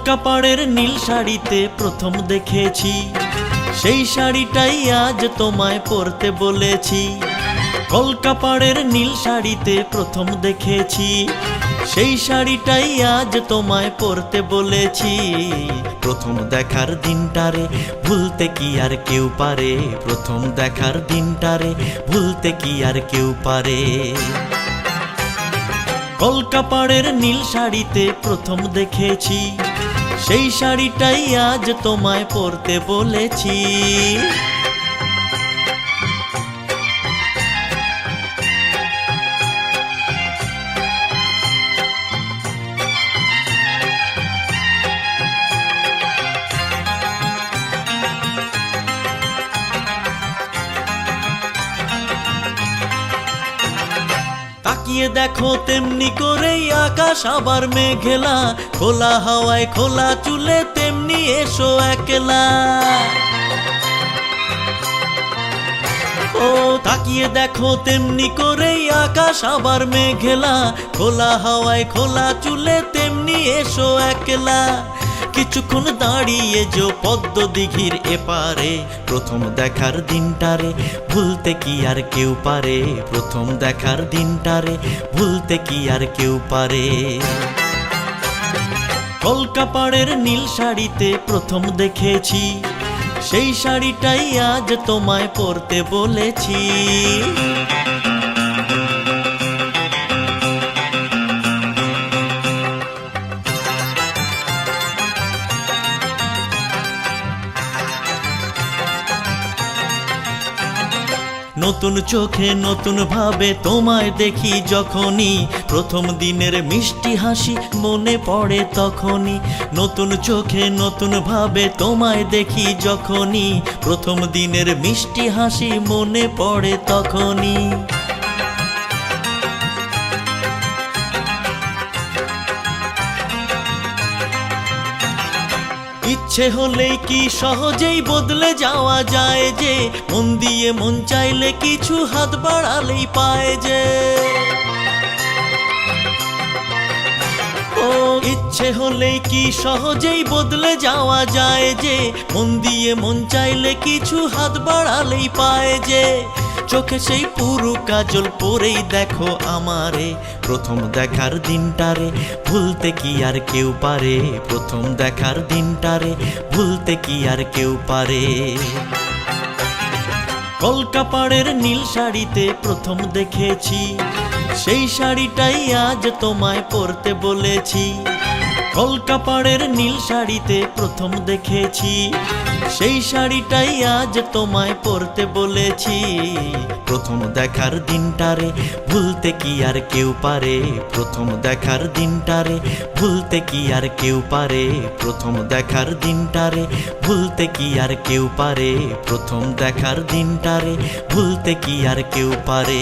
কলকাপাড়ের নীল শাড়িতে প্রথম দেখেছি, সেই শাড়িটাই আজ তোমায় পরতে বলেছি। কলকাপাড়ের নীল শাড়িতে প্রথম দেখেছি, সেই শাড়িটাই আজ তোমায় পরতে বলেছি। প্রথম দেখার দিনটারে ভুলতে কি আর কেউ পারে, প্রথম দেখার দিনটারে ভুলতে কি আর কেউ পারে। কলকাপাড়ের নীল শাড়িতে প্রথম দেখেছি, সেই শাড়িটাই আজ তোমায় পরতে বলেছি। তাকিয়ে দেখো তেমনি করেই আকাশ আবার মেঘলা, খোলা হাওয়ায় খোলা চুলে তেমনি এসো একলা। ও তাকিয়ে দেখো তেমনি করেই আকাশ আবার মেঘলা, খোলা হাওয়ায় খোলা চুলে তেমনি এসো একলা। কিছুক্ষণ দাঁড়িয়ে যে পদ্ম দিঘির এপারে, প্রথম দেখার দিনটারে ভুলতে কি আর কেউ পারে, প্রথম দেখার দিনটারে ভুলতে কি আর কেউ পারে। কলকাপাড়ের নীল শাড়িতে প্রথম দেখেছি, সেই শাড়িটাই আজ তোমায় পরতে বলেছি। নতুন চোখে নতুন ভাবে তোমায় দেখি যখনই, প্রথম দিনের মিষ্টি হাসি মনে পড়ে তখনই। নতুন চোখে নতুন ভাবে তোমায় দেখি যখনই, প্রথম দিনের মিষ্টি হাসি মনে পড়ে তখনই। ইচ্ছে হলেই কি সহজেই বদলে যাওয়া যায় যে, মন দিয়ে মন চাইলে কিছু হাত বাড়ালেই পায় যে। ও ইচ্ছে হলেই কি সহজেই বদলে যাওয়া যায় যে, মন দিয়ে মন চাইলে কিছু হাত বাড়ালেই পায় যে। চোখে সেই পুরু কাজল পরেই দেখো আমারে, প্রথম দেখার দিনটারে ভুলতে কি আর কেউ পারে, প্রথম দেখার দিনটারে ভুলতে কি আর কেউ পারে। কলকাপাড়ের নীল শাড়িতে প্রথম দেখেছি, সেই শাড়িটাই আজ তোমায় পরতে বলেছি। কলকাপাড়ের নীল শাড়িতে প্রথম দেখেছি, সেই শাড়িটাই আজ তোমায় পরতে বলেছি। প্রথম দেখার দিনটারে ভুলতে কি আর কেউ পারে, প্রথম দেখার দিনটারে ভুলতে কি আর কেউ পারে, প্রথম দেখার দিনটারে ভুলতে কি আর কেউ পারে, প্রথম দেখার দিনটারে ভুলতে কি আর কেউ পারে।